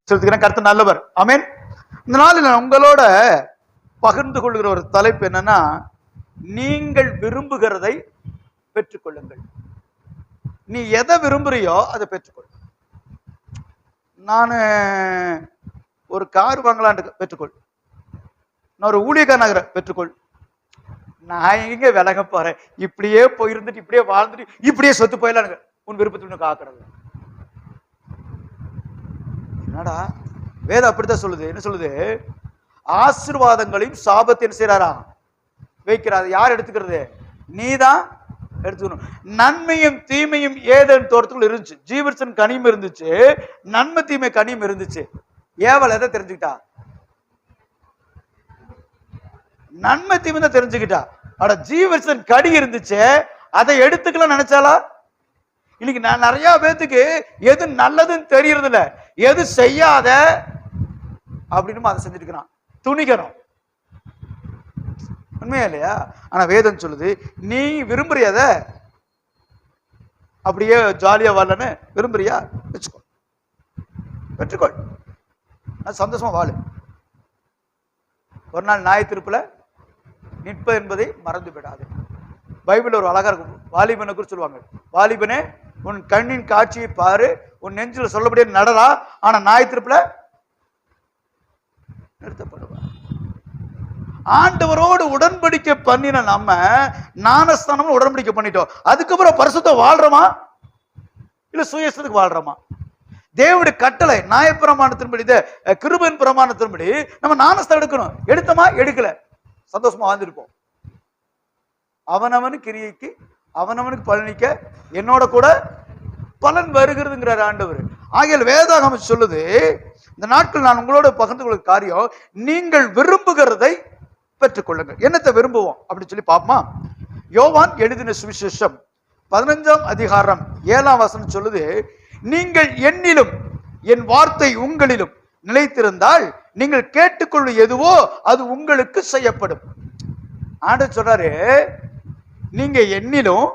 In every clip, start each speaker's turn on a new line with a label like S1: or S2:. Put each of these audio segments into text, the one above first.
S1: செலுத்துகிறேன். கர்த்தர் நல்லவர். ஆமென். இந்த நாளில் நான் உங்களோட பகிர்ந்து கொள்கிற ஒரு தலைப்பு என்னன்னா, நீங்கள் விரும்புகிறதை பெற்றுக்கொள்ளுங்கள். நீ எதை விரும்புறியோ அதை பெற்றுக்கொள். நான் ஒரு கார் வாங்கலான்னு பெற்றுக்கொள். நான் ஒரு ஊழியக்காரனாகிற பெற்றுக்கொள். நான் எங்க விலக போறேன், இப்படியே போயிருந்துட்டு இப்படியே வாழ்ந்துட்டு இப்படியே சொத்து போயிடலானுங்க. உன் விருப்பத்தில் காக்கிறது என்னடா? வேதம் அப்படித்தான் சொல்லுது. என்ன சொல்லுது? ஆசீர்வாதங்களையும் சாபத்தை என்ன செய்யறாரா? வைக்கிறார். யார் எடுத்துக்கிறது? நீதான் எடுத்துக்கணும். நன்மையும் தீமையும் ஏதேன் தோட்டத்துக்குள்ள இருந்துச்சு. ஜீவர்சன் கனியும் இருந்துச்சு, நன்மை தீமை கனியும் இருந்துச்சு. ஏவல் எதை தெரிஞ்சுக்கிட்டா? நன்மை தீமை தான் தெரிஞ்சுக்கிட்டா. ஆனா ஜீவர்சன் கடி இருந்துச்சு, அதை எடுத்துக்கலாம் நினைச்சாலா? இன்னைக்கு நான் நிறைய பேத்துக்கு எது நல்லதுன்னு தெரியறது இல்ல, எது செய்யாத அப்படின்னு அதை செஞ்சுட்டு இருக்கிறான். துணிகரம் உண்மையா இல்லையா? ஆனா வேதம் சொல்லுது, நீ விரும்புறியத அப்படியே ஜாலியா வாழன்னு விரும்புறியா? வச்சுக்கோ, பெற்றுக்கொள், சந்தோஷமா வாழு. ஒரு நாள் ஞாயிற்றுல நிற்ப என்பதை மறந்து விடாது. பைபிள் ஒரு அழகா இருக்கும். வாலிபனை குறித்து சொல்லுவாங்க, வாலிபனே உன் கண்ணின் காட்சியை பாரு, உன் நெஞ்சில் சொல்லப்படியே நடரா, ஆனா ஞாயிற்றுல நிறுத்தப்படுவார். ஆண்டவரோடு உடன்படிக்கை பண்ணின நம்ம ஞானஸ்தானம் உடன்படிக்கை பண்ணிட்டோம். அதுக்கப்புறம் பரிசுத்தம் வாழ்றோமா இல்ல சுயசத்துக்கு வாழ்றோமா? தேவனுடைய கட்டளை நியாயப்பிரமாணத்தின்படி, கிருபையின் பிரமாணத்தின்படி நம்ம ஞானஸ்தானம் எடுக்கணும். எடுத்தோமா? எடுக்கல, சந்தோஷமா வாழ்ந்துருப்போம். அவனவனுக்கு கிரியைக்கு அவனவனுக்கு பலனிக்க என்னோட கூட பலன் வருகிறதுங்கிறார் ஆண்டவர். ஆகியால் வேதாகமம் சொல்லுது, இந்த நாட்கள் நான் உங்களோட பகிர்ந்து கொள்ளும் காரியம், நீங்கள் விரும்புகிறதை பெற்றுக்கொள்ளுங்கள். என்னத்தை விரும்புவோம் அப்படின்னு சொல்லி பார்ப்போமா? யோவான் எழுதின சுவிசேஷம் 15ஆம் அதிகாரம் 7ஆம் வசனம் சொல்லுது, நீங்கள் என்னிலும் என் வார்த்தை உங்களிலும் நிலைத்திருந்தால் நீங்கள் கேட்டுக்கொள்ளும் எதுவோ அது உங்களுக்கு செய்யப்படும். ஆண்டவர் சொல்றாரு, நீங்க என்னிலும்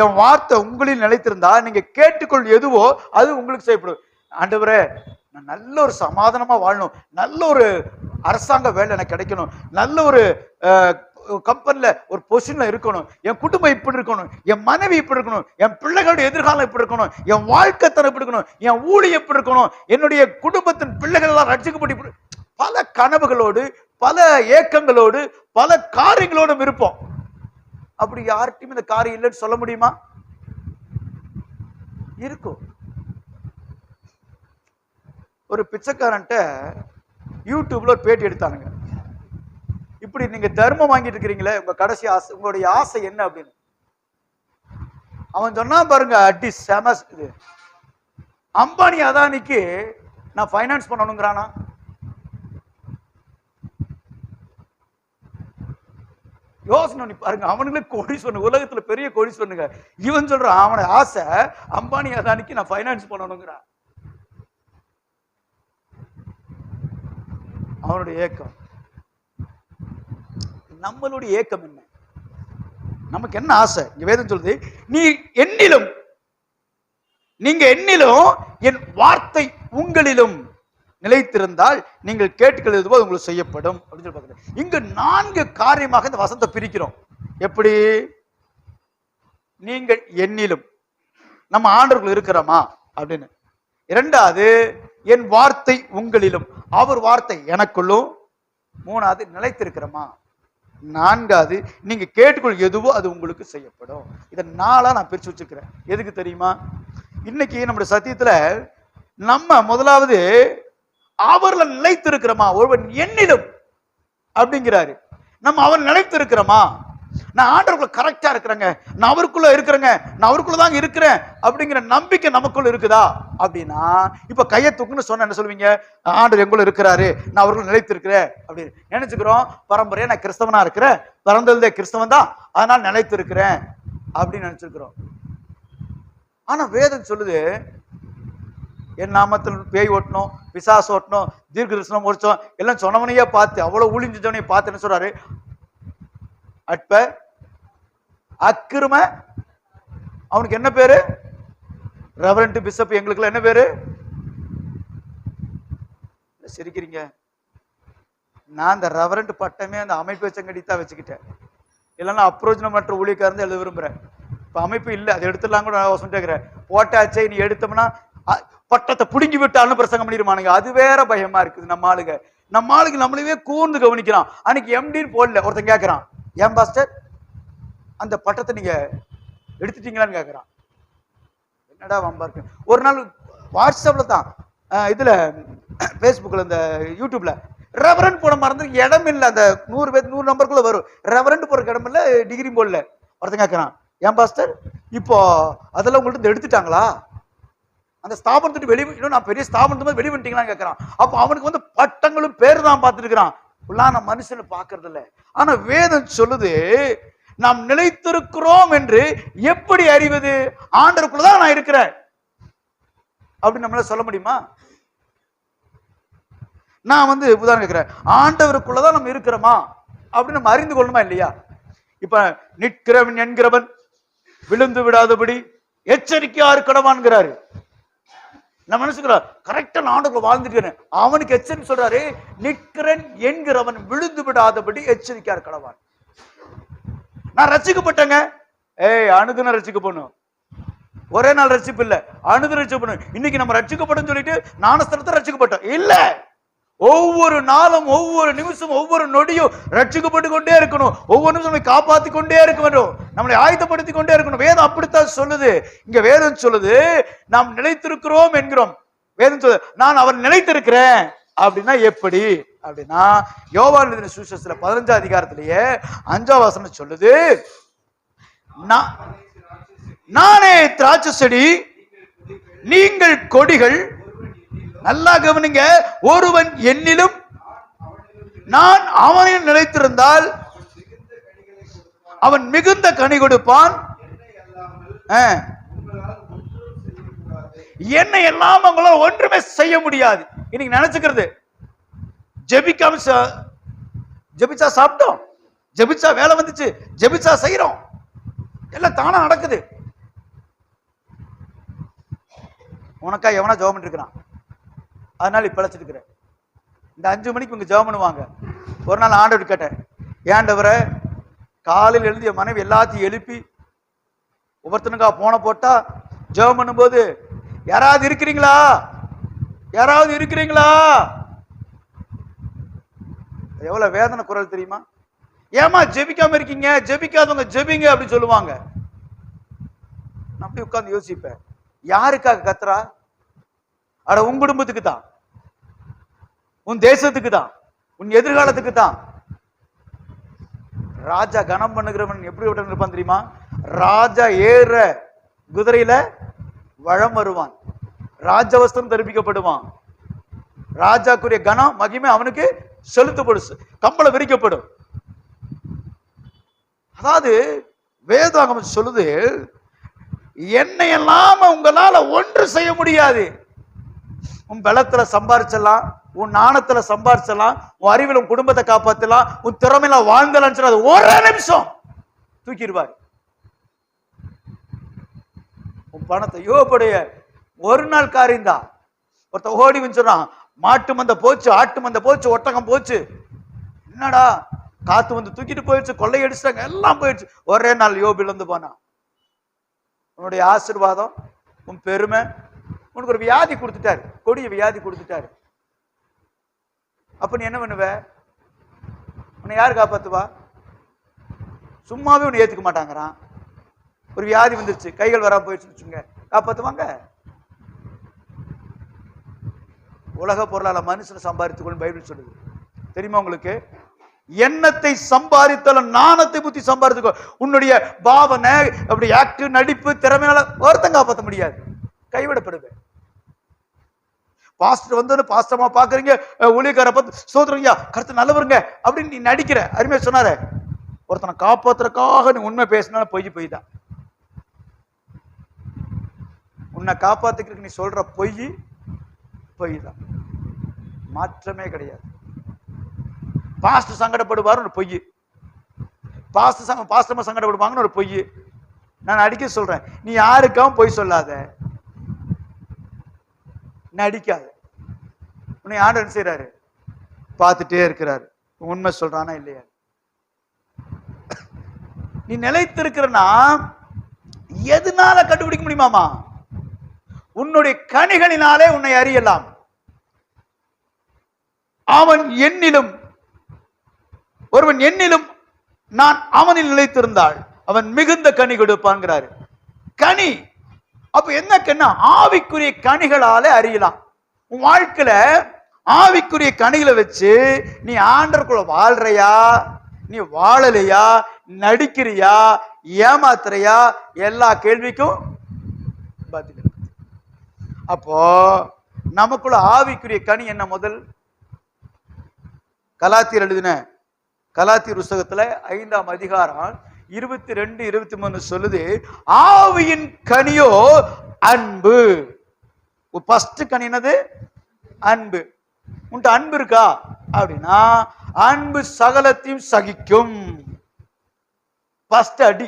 S1: என் வார்த்தை உங்களில் நிலைத்திருந்தா நீங்க கேட்டுக்கொள் எதுவோ அது உங்களுக்கு செய்யப்படும். ஆண்டவரே, நான் நல்ல ஒரு சமாதானமா வாழணும், நல்ல ஒரு அரசாங்க வேலை எனக்கு கிடைக்கணும், நல்ல ஒரு கம்பெனில ஒரு பொசிஷன்ல இருக்கணும், என் குடும்பம் இப்படி இருக்கணும், என் மனைவி இப்படி இருக்கணும், என் பிள்ளைகளுடைய எதிர்காலம் இப்படி இருக்கணும், என் வாழ்க்கை தரம் இப்படி இருக்கணும், என் ஊழியம் எப்படி இருக்கணும், என்னுடைய குடும்பத்தின் பிள்ளைகள் எல்லாம் ரட்சிக்கப்பட்டு, பல கனவுகளோடு பல ஏக்கங்களோடு பல காரியங்களோடும் இருப்போம். அப்படி யார்கிட்டையும் இந்த காரியம் இல்லைன்னு சொல்ல முடியுமா? இருக்கும். ஒரு பிச்சைக்காரன்ட்ட யூடியூப்ல ஒரு பேட்டி எடுத்தானுங்க. இப்படி நீங்க தர்மம் வாங்கிட்டு இருக்கிறீங்களே, உங்க கடைசி ஆசை, உங்களுடைய ஆசை என்ன அப்படின்னு. அவன் சொன்னா பாருங்க, அடி செமஸ். இது அம்பானி அதானிக்கு நான் ஃபைனான்ஸ் பண்ணணுங்கிறானா? யோசனை பண்ணி பாருங்க. அவனுங்களே கோடீஸ்வரன், உலகத்துல பெரிய கோடீஸ்வரனுங்க. இவன் சொல்றான் அவனை ஆசை அம்பானி அதானிக்கு நான் ஃபைனான்ஸ் பண்ணணுங்கிறான். அவனுடைய ஏக்கம். நம்மளுடைய ஏக்கம் என்ன? நமக்கு என்ன ஆசை? வேதம் சொல்லுது, நீ என்னிலும், நீங்க என்னிலும் என் வார்த்தை உங்களிலும் நிலைத்திருந்தால் நீங்கள் கேட்டுக்கள் எதுவோ உங்களுக்கு செய்யப்படும் அப்படின்னு சொல்லி பார்க்கிறேன். இங்கு 4 காரியமாக இந்த வசனத்தை பிரிக்கிறோம். எப்படி? நீங்கள் என்னிலும், நம்ம ஆண்டவர்கள் இருக்கிறோமா அப்படின்னு. 2வது, என் வார்த்தை உங்களிலும், அவர் வார்த்தை எனக்குள்ளும். 3வது, நிலைத்திருக்கிறோமா. 4வது, நீங்க கேட்டுக்கொள் எதுவோ அது உங்களுக்கு செய்யப்படும். இதை 4ஆ நான் பிரிச்சு வச்சிருக்கிறேன். எதுக்கு தெரியுமா? இன்னைக்கு நம்முடைய சத்தியத்துல நம்ம முதலாவது அவர்ல நிலைத்து இருக்கிறோமா. ஒருவன் என்னிலும் அப்படிங்கிறாரு, நம்ம அவர் நிலைத்து இருக்கிறோமா. நான் ஆண்டவருக்குள்ள கரெக்டா இருக்கிறேங்க, நான் அவருக்குள்ள இருக்கிறேங்க, நான் அவருக்குள்ளதான் இருக்கிறேன் அப்படிங்கிற நம்பிக்கை நமக்குள்ள இருக்குதா அப்படின்னா, இப்ப கையை தூக்குன்னு சொன்ன என்ன சொல்லுவீங்க? ஆண்டவர் எங்குள்ள இருக்கிறாரு, நான் அவருக்குள்ள நிலைத்து இருக்கிறேன் அப்படின்னு நினைச்சுக்கிறோம். பரம்பரையா நான் கிறிஸ்தவனா இருக்கிறேன், பிறந்ததே கிறிஸ்தவன் தான், அதனால நிலைத்து இருக்கிறேன் அப்படின்னு நினைச்சிருக்கிறோம். ஆனா வேதம் சொல்லுது, என் நாமத்தில் பேய் ஓட்டணும், பிசாசு ஓட்டணும், தீர்க்க தரிசனம் முடிச்சோம் எல்லாம் சொன்னவனையே பார்த்து, அவ்வளவு ஊழிஞ்சவனையே பார்த்து என்ன சொல்றாரு? அற்ப அக்கிரம, அவனுக்கு என்ன பேரு? Reverend bishop. எங்களுக்கு என்ன பேரு? சிரிக்கிறீங்க? நான் இந்த ரெவரண்ட் பட்டமே அந்த அமைப்பு வச்சங்கடி தான் வச்சுக்கிட்டேன். இல்லைன்னா அப்ரோஜனமற்ற ஊழியக்காரன் எழுத விரும்புறேன். இப்ப அமைப்பு இல்லை, அதை எடுத்துடலாம் கூட நான் சொல்லிட்டேங்கிறேன். போட்டாச்சே, நீ எடுத்தோம்னா பட்டத்தை புடுங்கி விட்டாலும் பிரசங்கம் பண்ணிடுமானுங்க. அது வேற பயமா இருக்குது. நம்ம ஆளுங்க நம்மளவே கூர்ந்து கவனிக்கிறான். அன்னைக்கு எம்டின்னு போடல, ஒருத்தன் கேட்கறான், ஏன் பாஸ்டர் அந்த பட்டத்தை நீங்க எடுத்துட்டீங்களான்னு கேட்கறான். என்னடா வம்பா இருக்கு. ஒரு நாள் வாட்ஸ்அப்ல தான், இதுல பேஸ்புக்ல, இந்த யூடியூப்ல ரெவரண்ட் போட மறந்து இடம் இல்லை. அந்த 100 பேர் 100 நம்பருக்குள்ள வரும். ரெவரண்ட் போறதுக்கு இடம் இல்லை, டிகிரி போடல. ஒருத்தன் கேட்கறான், ஏன் பாஸ்டர் இப்போ அதெல்லாம் உங்கள்ட்ட எடுத்துட்டாங்களா, அந்த ஸ்தாபனத்துக்கு வெளியே, இன்னும் நான் பெரிய ஸ்தாபனத்து வெளியே வந்துட்டீங்களான்னு கேட்கறான். அப்போ அவனுக்கு வந்து பட்டங்களும் பேர் தான் பார்த்துட்டு இருக்கிறான். நான் மனுஷனை பார்க்கறது இல்லை. ஆனா வேதம் சொல்லுது, நாம் நிலைத்திருக்கிறோம் என்று எப்படி அறிவது? ஆண்டவருக்குள்ளதான் நான் இருக்கிறேன் அப்படின்னு நம்மளால சொல்ல முடியுமா? நான் வந்து உதாரணம் கேட்கிறேன், ஆண்டவருக்குள்ளதான் நம்ம இருக்கிறோமா அப்படின்னு நம்ம அறிந்து கொள்ளணுமா இல்லையா? இப்ப நிற்கிறவன் என்கிறவன் விழுந்து விடாதபடி எச்சரிக்கையா இருக்கணுமான்கிறாரு. நம்ம நினைச்சுக்கிறோம் கரெக்டா ஆண்டவருக்குள்ள வாழ்ந்துட்டு, அவனுக்கு எச்சரிக்கை சொல்றாரு, நிற்கிறன் என்கிறவன் விழுந்து விடாதபடி எச்சரிக்கையா இருக்கணுவான். நான் ரட்சிக்கப்பட்டேங்க, அனுதினம் ரட்சிக்கப்படணும். ஒரே நாள் ரட்சிப்பு இல்ல, அனுதினம் ரட்சிக்கப்படணும். இன்னைக்கு நம்ம ரட்சிக்கப்படும் சொல்லிட்டு ஞானஸ்தானத்தை ரட்சிக்கப்பட்டோம் இல்ல, ஒவ்வொரு நாளும் ஒவ்வொரு நிமிஷம் ஒவ்வொரு நொடியும் ரட்சிக்கப்பட்டு கொண்டே இருக்கணும். ஒவ்வொரு நிமிஷம் நம்மை காப்பாத்தி கொண்டே இருக்க வேண்டும், நம்மளை ஆயத்தப்படுத்தி கொண்டே இருக்கணும். வேதம் அப்படித்தான் சொல்லுது. இங்க வேதம் சொல்லுது, நாம் நிலைத்திருக்கிறோம் என்கிறோம். வேதம் சொல்லுது, நான் அவர் நிலைத்திருக்கிறேன் அப்படின்னா எப்படி அப்படின்னா, யோவான் எழுதின சுவிசேஷத்துல 15 அதிகாரத்திலேயே 5ஆம் வசனம் சொல்லுது, நானே திராட்சை செடி, நீங்கள் கொடிகள். நல்லா கவனிங்க, ஒருவன் என்னிலும் நான் அவனில் நிலைத்திருந்தால் அவன் மிகுந்த கனி கொடுப்பான். என்னை எல்லாம் உங்களால் ஒன்றுமே செய்ய முடியாது. இன்னைக்கு நினைச்சுக்கிறது, ஜெபிக்காம ஜெபிச்சா சாப்பிட்டோம், ஜெபிச்சா வேலை வந்துச்சு, ஜெபிச்சா செய்யறோம், எல்லாம் தானா நடக்குது. உனக்கா எவனா ஜெபம் பண்ணிட்டு இருக்கிறான், அதனால இப்ப பிழைச்சிட்டு இருக்கிறேன். இந்த 5 மணிக்கு இவங்க ஜெபம் பண்ணுவாங்க. ஒரு நாள் ஆண்டவர் கேட்டேன், ஏண்டவரை காலையில் எழுதி என் மனைவி எல்லாத்தையும் எழுப்பி ஒவ்வொருத்தனுக்கா போன போட்டா ஜெபம் பண்ணும்போது, யாராவது இருக்கிறீங்களா, யாராவது இருக்கிறீங்களா? எவ்வளவு வேதனை குரல் தெரியுமா? ஏமா ஜெபிக்காம இருக்கீங்க, ஜெபிக்காதவங்க ஜெபிங்க அப்படின்னு சொல்லுவாங்க. நான் அப்படி உட்கார்ந்து யோசிப்பேன், யாருக்காக கத்துறா? அட உன் குடும்பத்துக்கு தான், உன் தேசத்துக்கு தான், உன் எதிர்காலத்துக்கு தான். ராஜா கனம் பண்ணுகிறவன் எப்படி இருப்பான் தெரியுமா? ராஜா ஏற குதிரையில வளம் வருவான், ராஜவஸ்திரம் தரிப்பிக்கப்படுவான், ராஜாக்குரிய கனம் மகிமை அவனுக்கு செலுத்தப்படும், கம்பளம் விரிக்கப்படும். அதாவது வேதாகமம் சொல்லுது, என்னை எல்லாம் உங்களால ஒன்று செய்ய முடியாது. உன் பலத்துல சம்பாரிச்சலாம், உன் நாணத்துல சம்பாரிச்சலாம், உன் அறிவில் உன் குடும்பத்தை காப்பாற்றலாம், உன் திறமையில வாழ்ந்தலாம், ஒரே நிமிஷம் தூக்கிடுவார். உன் பணத்தை யோபுடைய ஒரு நாள் காரியம்தான். ஒருத்த ஓடி சொன்னான், மாட்டு மந்த போச்சு, ஆட்டு மந்த போச்சு, ஒட்டகம் போச்சு, என்னடா காத்து வந்து தூக்கிட்டு போயிடுச்சு, கொள்ளையடிச்சிட்டாங்க, எல்லாம் போயிடுச்சு. ஒரே நாள் யோபு இழந்து போனான். உன்னுடைய ஆசீர்வாதம், உன் பெருமை, உனக்கு ஒரு வியாதி கொடுத்துட்டாரு, கொடிய வியாதி கொடுத்துட்டாரு. அப்ப நீ என்ன பண்ணுவ? உன்னை யாரு காப்பாத்துவா? சும்மாவே உன்னை ஏத்துக்க மாட்டாங்கிறான். ஒரு வியாதி வந்துருச்சு, கைகள் வராம போயிடுச்சுங்க, காப்பாத்துவாங்க? உலக பொருளால மனுஷனை சம்பாதித்துக்கொண்டு பைபிள் சொல்லுது. தெரியுமா உங்களுக்கு? எண்ணத்தை சம்பாதித்தாலும் நாணத்தை புத்தி சம்பாதித்துக்கோ. உன்னுடைய பாவனை, அப்படி ஆக்ட், நடிப்பு, திறமையால ஒருத்தங்க காப்பாற்ற முடியாது, கைவிடப்படுவேன். பாஸ்டர் வந்து பாஸ்டமா பாக்குறீங்க, ஊழியக்கார பார்த்து சோதரங்கய்யா கருத்து நல்லவருங்க அப்படின்னு நீ நடிக்கிற. அருமையா சொன்னாரு, ஒருத்தனை காப்பாத்துறதுக்காக நீ உண்மை பேசினா பொய் தான். உன்னை காப்பாத்துக்கிறதுக்கு நீ சொல்ற பொய் தான், மாற்றமே கிடையாது. பாஸ்டர் சங்கடப்படுவார் ஒரு பொய், பாஸ்டர் சங்கடப்படுவாங்கன்னு ஒரு பொய். நான் அடிக்க சொல்றேன், நீ யாருக்காவும் பொய் சொல்லாத, நடிக்காத. உன்னை ஆண்டவர் செய்றாரு, பார்த்துட்டே இருக்கிறாரு. உண்மை சொல்றானா இல்லையா? நீ நிலைத்திருக்கிறனா எதனால கண்டுபிடிக்க முடியுமாமா? உன்னுடைய கனிகளினாலே உன்னை அறியலாம். அவன் என்னிலும் ஒருவன் என்னிலும் நான் அவனில் நிலைத்திருந்தாள் அவன் மிகுந்த கனி கொடுப்பான்கிறாரு. கனி அப்ப என்ன கண்ணா? ஆவிக்குரிய கனிகளாலே அறியலாம். உன் வாழ்க்கையில ஆவிக்குரிய கனிகளை வச்சு நீ ஆண்டவருக்குள்ள வாழ்றையா, நீ வாழலையா, நடிக்கிறியா, ஏமாத்துறையா, எல்லா கேள்விக்கும் பதில். அப்போ நமக்குள்ள ஆவிக்குரிய கனி என்ன? முதல் கலாத்தியர் எழுதின கலாத்தியர் புத்தகத்துல 5ஆம் அதிகாரம் 22, 23 சொல்லுது, ஆவியின் கனியோ அன்பு. ஃபர்ஸ்ட் கனி என்னது? அன்பு. உன்கிட்ட அன்பு இருக்கா அப்படின்னா, அன்பு சகலத்தையும் சகிக்கும். ஃபர்ஸ்ட் அடி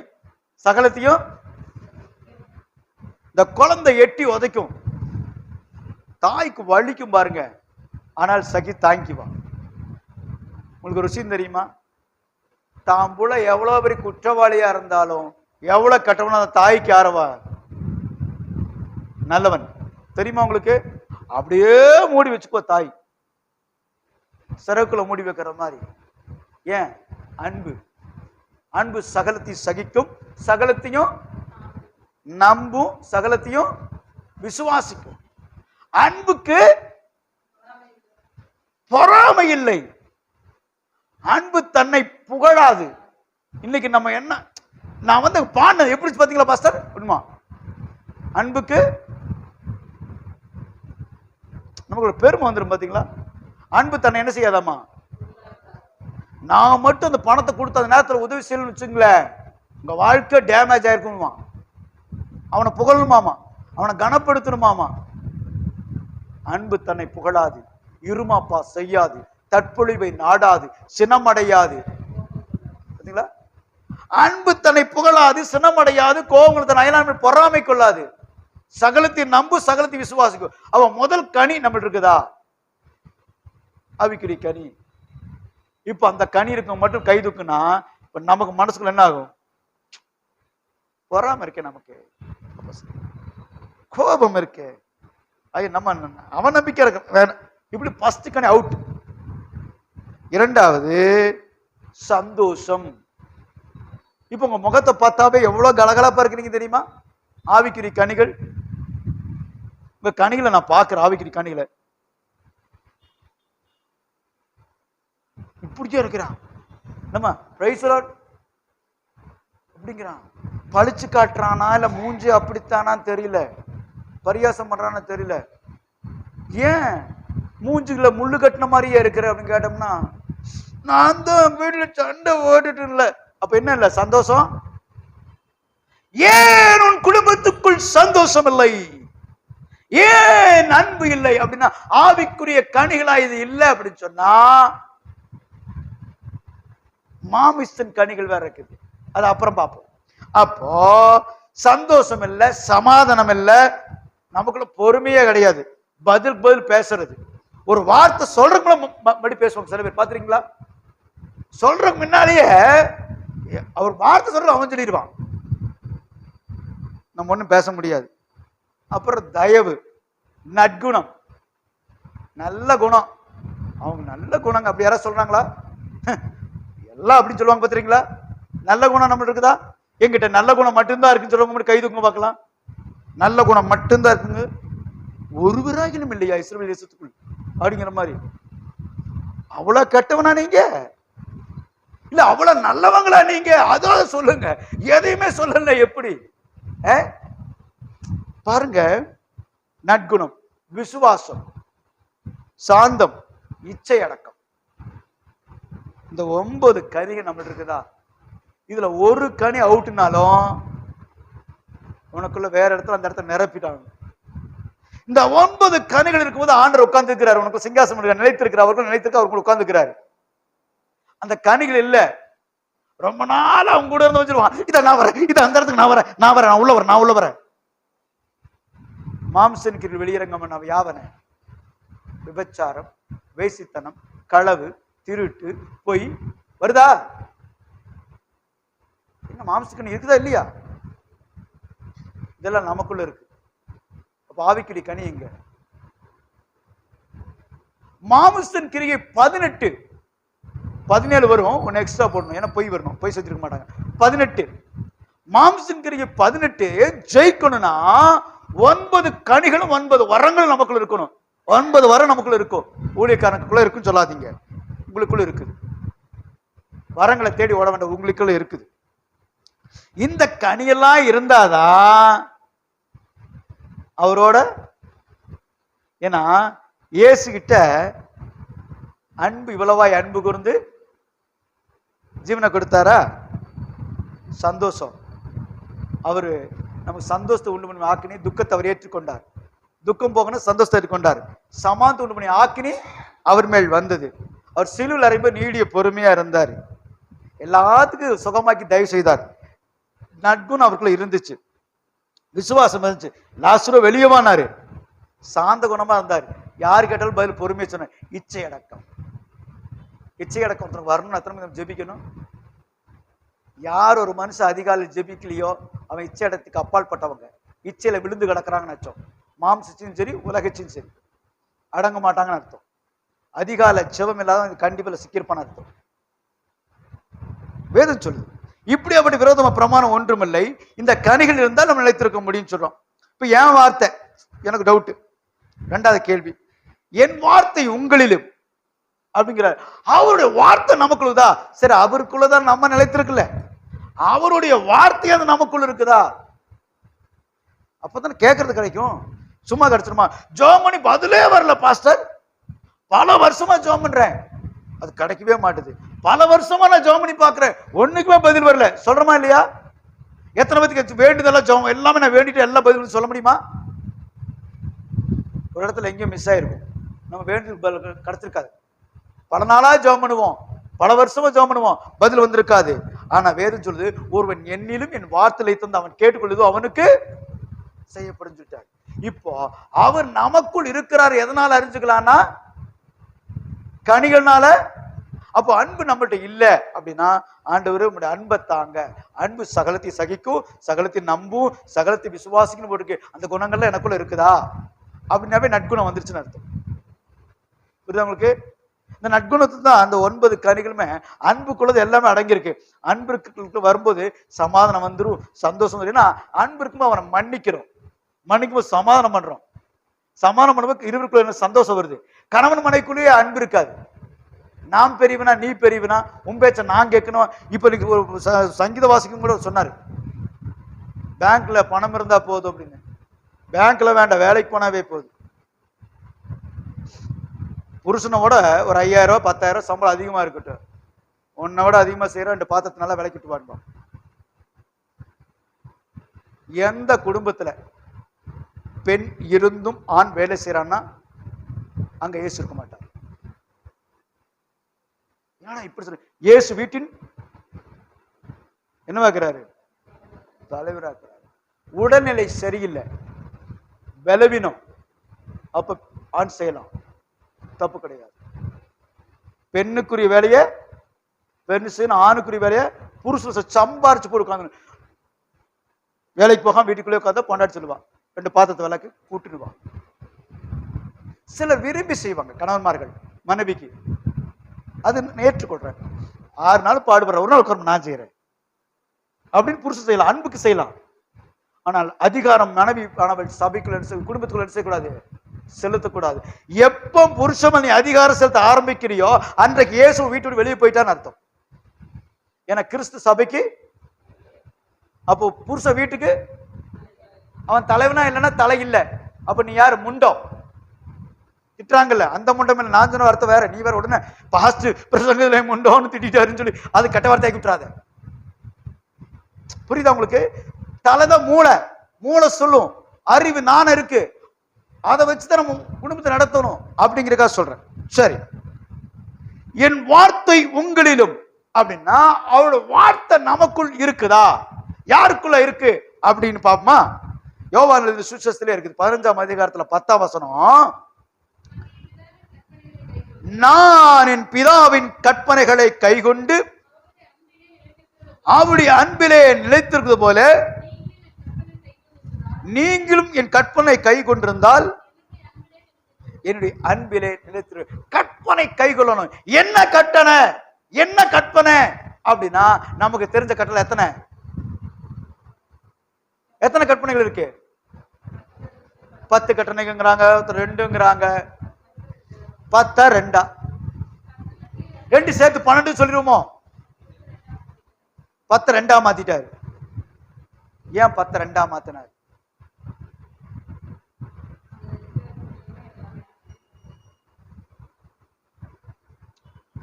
S1: சகலத்தையும். இந்த குழந்தை எட்டி உதைக்கும், தாய்க்கு வலிக்கும் பாருங்க, ஆனால் சகி தாங்கிக்குவான். உங்களுக்கு ஒரு விஷயம் தெரியுமா? தாம்புல எவ்வளவு பெரிய குற்றவாளியா இருந்தாலும், எவ்வளவு கட்டவன அந்த தாய்க்கு ஆரவா நல்லவன் தெரியுமா உங்களுக்கு? அப்படியே மூடி வச்சுக்கோ தாய், சிறகுல மூடி வைக்கிற மாதிரி. ஏன்? அன்பு. அன்பு சகலத்தையும் சகிக்கும், சகலத்தையும் நம்பும், சகலத்தையும் விசுவாசிக்கும். அன்புக்கு பொறாமை இல்லை. அன்பு தன்னை புகழாது. இன்னைக்கு நம்ம என்ன, நான் வந்து பாடினது எப்படி பாத்தீங்களா பாஸ்டர்? உண்மை. அன்புக்கு நமக்கு பெருமை வந்துடும் பாத்தீங்களா? அன்பு தன்னை என்ன செய்யாதாமா? நான் மட்டும் அந்த பணத்தை கொடுத்த அந்த நேரத்தில் உதவி செய்யணும்னு வச்சுங்களேன், உங்க வாழ்க்கை டேமேஜ் ஆயிருக்குமா. அவனை புகழணுமாமா, அவனை கனப்படுத்தணுமாமா. அன்பு தன்னை புகழாது, இருமாப்பா செய்யாது, தற்பொழிவை நாடாது, சினமடையாது. பாத்தீங்களா? அன்பு தன்னை புகழாது, சினமடையாது, கோபங்கள் தன் அயலாமை பொறாமை கொள்ளாது, சகலத்தையும் நம்பு, சகலத்தையும் விசுவாசிக்கும். அவன் முதல் கனி நம்ம இருக்குதா? ஆவிக்குரிய கனி. இப்ப அந்த கனி இருக்க மட்டும் கை தூக்குனா நமக்கு மனசுக்குள்ள என்ன ஆகும்? பொறாமை இருக்கே, நமக்கு கோபம் இருக்கே, ஐயோ நம்ம அவன் நம்பிக்கை இருக்க. இப்படி ஃபர்ஸ்ட் கனி அவுட். இரண்டாவது சந்தோஷம். இப்ப உங்க முகத்தை பார்த்தாவே எவ்வளவு கலகலப்பா இருக்கிறீங்க தெரியுமா? ஆவிக்குரிய கனிகள். உங்க கனிகளை நான் பார்க்கிறேன், ஆவிக்குரிய கனிகளை. இப்படியே இருக்கிறான் நம்ம பிரைஸ் லார்ட் அப்படிங்கிறான். பழிச்சு காட்டுறானா இல்ல மூஞ்சி அப்படித்தானான்னு தெரியல, பரியாசம் பண்றான்னு தெரியல. ஏன் மூஞ்சுல முள்ளு கட்டின மாதிரியே இருக்கிற அப்படின்னு கேட்டோம்னா, நான் தான் வீட்டுல சண்டை ஓடிட்டு இல்லை. அப்ப என்ன இல்லை? சந்தோஷம். ஏன் உன் குடும்பத்துக்குள் சந்தோஷம் இல்லை? ஏன் அன்பு இல்லை? அப்படின்னா ஆவிக்குரிய கனிகளா இது இல்லை அப்படின்னு சொன்னா, மாமிசன் கனிகள் வேற இருக்குது, அது அப்புறம் பார்ப்போம். அப்போ சந்தோஷம் இல்லை, சமாதானம் இல்லை, நமக்குள்ள பொறுமையே கிடையாது, பதில் பேசுறது. ஒரு வார்த்தை சொல்றதுக்குள்ள மறுபடி பேசுவாங்க சில பேர், பாத்துறீங்களா? சொல்றதுக்கு முன்னாலேயே அவர் வார்த்தை சொல்ற அவன் சொல்லிடுவான், நம்ம ஒண்ணும் பேச முடியாது. அப்புறம் தயவு, நற்குணம், நல்ல குணம். அவங்க நல்ல குணங்க அப்படி யாராவது சொல்றாங்களா? எல்லாம் அப்படின்னு சொல்லுவாங்க பாத்துறீங்களா? நல்ல குணம் நம்ம இருக்குதா? என்கிட்ட நல்ல குணம் மட்டும்தான் இருக்குன்னு சொல்லுவாங்க, மட்டும் கை தூக்குங்க பார்க்கலாம். நல்ல குணம் மட்டும்தான் இருக்குங்க, ஒருவராகிலும் இல்லையா இஸ்ரவேல் தேசத்துக்குள் அப்படிங்கிற மாதிரி. அவ்வளவு கெட்டவனா நீங்க? இல்ல அவ்வளவு நல்லவங்களா நீங்க? அதாவது சொல்லுங்க, எதையுமே சொல்லல. எப்படி பாருங்க, நற்குணம், விசுவாசம், சாந்தம், இச்சை அடக்கம். இந்த 9 கனிகள் நம்ம இருக்குதா? இதுல ஒரு கனி அவுட்னாலும் உனக்குள்ள வேற இடத்துல அந்த இடத்துல நிரப்பிட்டாங்க. இந்த 9 கனிகள் இருக்கும்போது ஆண்டவர் உட்கார்ந்து இருக்கிறார், உனக்கு சிங்காசனம் நிலைத்திருக்கிறார், அவர்கள் நிலைத்திருக்க அவர்கள் உட்கார்ந்து இருக்கிறார். அந்த கனிகள் இல்ல, ரொம்ப நாள் அவங்க கூட இருந்து வச்சிருவான். இதை நான் வரேன், இது அந்த இடத்துக்கு நான் வரேன், நான் உள்ள வரேன். மாம்சன் வெளியிறங்கம் யாவன விபச்சாரம், வேசித்தனம், களவு, திருட்டு, பொய் வருதா? என்ன மாம்சக்கனி இருக்குதா இல்லையா? இதெல்லாம் நமக்குள்ள இருக்கு. அப்ப ஆவிக்குடி கனி எங்க? மாம்சத்தின் கிரியை 18, 17 வரும், ஒன்னு எக்ஸ்ட்ரா போடணும், ஏன்னா பொய் வரணும், பொய் செஞ்சிருக்க மாட்டாங்க. 18 மாம்சத்தின் கிரியை 18 ஜெயிக்கணும்னா 9 கனிகளும் 9 வரங்களும் நமக்குள்ள இருக்கணும். 9 வரம் நமக்குள்ள இருக்கும். ஊழியக்காரனுக்குள்ள இருக்குன்னு சொல்லாதீங்க, உங்களுக்குள்ள இருக்குது. வரங்களை தேடி ஓட வேண்டாம், உங்களுக்குள்ள இருக்குது. இந்த கனியெல்லாம் இருந்தாதான் அவரோட, ஏன்னா இயேசு கிட்ட அன்பு இவ்வளவாய் அன்பு கூர்ந்து ஜீவனை கொடுத்தாரா? சந்தோஷம். அவரு நமக்கு சந்தோஷத்தை உண்டு பண்ணி ஆக்கினி, துக்கத்தை அவர் ஏற்றுக்கொண்டார். துக்கம் போகணும், சந்தோஷத்தை ஏற்றுக்கொண்டார். சமாதானத்தை உண்டு பண்ணி ஆக்கினி அவர் மேல் வந்தது. அவர் சிலுவையில் அறையும்போது நீடிய பொறுமையா இருந்தார். எல்லாத்துக்கும் சுகமாக்கி தயவு செய்தார். நட்புன்னு அவருக்குள்ள இருந்துச்சு, விசுவாசம் இருந்துச்சு. லாசரு வெளியவானாரு, சாந்த குணமா இருந்தார். யாரு கேட்டாலும் பதில் பொறுமையா சொன்ன. இச்சை அடக்கம், இச்சை அடக்கம் வரணும். அத்தனை ஜெபிக்கணும். யார் ஒரு மனுஷன் அதிகாலையில் ஜெபிக்கலையோ அவன் இச்சை அடத்துக்கு அப்பால் பட்டவங்க. இச்சையில விழுந்து கிடக்குறாங்கன்னு அர்த்தம். மாம்சத்தையும் சரி உலகத்தையும் சரி அடங்க மாட்டாங்கன்னு அர்த்தம். அதிகாலை ஜெபம் இல்லாத கண்டிப்பாக சிக்கிருப்பான்னு அர்த்தம். வேதம் சொல்லுது. இப்படி அப்படி விரோதமா பிரமாணம் ஒன்றுமில்லை, இந்த கனிகள் இருந்தால் நம்ம நிலைத்திருக்க முடியும் சொல்றோம். இப்ப என் வார்த்தை எனக்கு டவுட். ரெண்டாவது கேள்வி, என் வார்த்தை உங்களிலும் அப்படிங்கிற அவருடைய வார்த்தை நமக்குள்ளதா? சரி, அவருக்குள்ளதான் நம்ம நிலைத்திருக்கல, அவருடைய வார்த்தை அது நமக்குள்ள இருக்குதா? அப்பதானே கேட்கறது கிடைக்கும். சும்மா கிடைச்சிருமா? ஜோம் பண்ணி பதிலே வரல பாஸ்டர், பல வருஷமா ஜோம் பண்றேன், அது கிடைக்கவே மாட்டுது. பல வருஷமா நான் ஜெபம் பண்ணி பாக்குறேன், ஒண்ணுக்குமே பதில் வரல. சொல்றமா இல்லையா? எத்தனை பேருக்கு வேண்டுதெல்லாம் ஜெபம் எல்லாமே நான் வேண்டிட்டு எல்லா பதிலும் சொல்ல முடியுமா? ஒரு இடத்துல எங்கேயும் மிஸ் ஆயிருக்கும், நம்ம வேண்டுதல் கிடைச்சிருக்காது. பல நாளா ஜெபம் பண்ணுவோம், பல வருஷமா ஜெபம் பண்ணுவோம், பதில் வந்திருக்காது. ஆனா வேதம் சொல்லுது, ஒருவன் என்னிலும் என் வார்த்தையை தந்து அவன் கேட்டுக்கொள்ளுதோ அவனுக்கு செய்யப்படும் சொல்லிட்டார். இப்போ அவர் நமக்குள் இருக்கிறார். எதனால அறிஞ்சுக்கலாம்னா கனிகள்னால. அப்போ அன்பு நம்மள்ட்ட இல்ல அப்படின்னா, ஆண்டவர் உங்களுடைய அன்பை தாங்க, அன்பு சகலத்தை சகிக்கும், சகலத்தை நம்பும், சகலத்தை விசுவாசிக்கும் போட்டுருக்கு. அந்த குணங்கள்லாம் எனக்குள்ள இருக்குதா அப்படின்னாவே நற்குணம் வந்துருச்சுன்னு அர்த்தம். புரியுதா உங்களுக்கு? இந்த நற்குணத்தை தான் அந்த 9 கனிகளுமே அன்புக்குள்ளது எல்லாமே அடங்கியிருக்கு. அன்புக்கு வரும்போது சமாதானம் வந்துடும், சந்தோஷம் வரும். ஏன்னா அன்பு இருக்கும்போது அவனை மன்னிக்கிறோம், மன்னிக்கும்போது சமாதானம் பண்றோம், சமாதானம் பண்ணும்போது இருவருக்குள்ள என்ன சந்தோஷம் வருது. கணவன் மனைக்குள்ளேயே அன்பு இருக்காது. நான் பெரியவனா நீ பெரியவனா, உன் பேச்ச நான் கேட்கணும். இப்ப ஒரு சங்கீத வாசிக்கும் கூட சொன்னாரு, பேங்க்ல பணம் இருந்தா போதும் அப்படின்னு. பேங்க்ல வேண்டாம், வேலைக்கு போனாவே போதும். புருஷனோட ஒரு 5000 10,000 சம்பளம் அதிகமா இருக்கட்டும், உன்னை விட அதிகமா செய்யற 2 பாத்திரத்தினால விலைக்கிட்டு பாருங்க. எந்த குடும்பத்துல பெண் இருந்தும் ஆண் வேலை செய்யறான்னா அங்க இயேசு இருக்க மாட்டார். இப்படி சொல்ல, இயேசு வீட்டின் என்னவாக்குறாரு? தலைவராக்குறாரு. உடல்நிலை சரியில்லை, பலவீனம், அப்ப ஆண் செய்யலாம், தப்பு கிடையாது. பெண்ணுக்குரிய வேலைய பெண் செய்யணும், ஆணுக்குரிய வேலைய புருஷன் சம்பாரிச்சு போடுக்காங்க. வேலைக்கு போகாம வீட்டுக்குள்ளே உட்காந்து பொண்டாட்டி சொல்லுவான், 2 பாத்திரத்தை விளக்கு கூட்டுடுவான். சிலர் விரும்பி செய்வாங்க கணவன்மார்கள் மனைவிக்கு, அது ஏற்றுக்கொள்றேன். 6 நாள் பாடுபடுற, ஒரு நாள் உட்கார்ந்து நான் செய்யறேன் அப்படின்னு புருஷன் செய்யலாம், அன்புக்கு செய்யலாம். ஆனால் அதிகாரம் மனைவி சபைக்குள்ள குடும்பத்துக்குள்ள செய்யக்கூடாது, செலுத்தக்கூடாது. எப்ப புருஷன் நீ அதிகாரம் செலுத்த ஆரம்பிக்கிறியோ அன்றைக்கு இயேசு வீட்டோடு வெளியே போயிட்டான்னு அர்த்தம். ஏன்னா கிறிஸ்து சபைக்கு, அப்போ புருஷ வீட்டுக்கு அவன் தலைவனா இல்லைன்னா தலை இல்லை. அப்ப நீ யாரு? முண்டம். திட்டுறாங்கல்ல, அந்த முண்டம் இல்லை, நான் சொன்ன வார்த்தை வேற, நீ வேற. உடனே பாஸ்ட் பிரசங்கத்துல முண்டோன்னு திட்டாருன்னு சொல்லி அது கெட்ட வார்த்தையாக்கி விட்டுறாத. புரியுதா உங்களுக்கு? தலைதான் மூளை, மூளை சொல்லும், அறிவு நான் இருக்கு, அதை வச்சுதான் நம்ம குடும்பத்தை நடத்தணும் அப்படிங்கிறக்கா சொல்றேன். சரி, என் வார்த்தை உங்களிலும் அப்படின்னா அவரோட வார்த்தை நமக்குள் இருக்குதா? யாருக்குள்ள இருக்கு அப்படின்னு பாப்போமா? யோவான் எழுதின சுவிசேஷத்திலே இருக்குது, 15ஆம் அதிகாரத்துல 10ஆம் வசனம். நான் என் பிதாவின் கற்பனைகளை கைக்கொண்டு அவருடைய அன்பிலே நிலைத்திருக்கிறது போல நீங்களும் என் கற்பனை கை கொண்டிருந்தால் என்னுடைய அன்பிலே நிலைத்திரு. கற்பனை கை கொள்ளணும். என்ன கட்டணை, என்ன கற்பனை அப்படின்னா நமக்கு தெரிஞ்ச கட்டளை எத்தனை எத்தனை கற்பனைகள் இருக்கு? 10 கட்டளைங்கிறாங்க, 2ங்கிறாங்க. 10 2 2 சேர்த்து 12 சொல்லிடுவோமோ? 10 2 மாத்திட்டாரு. ஏன் 10 2 மாத்தினார்?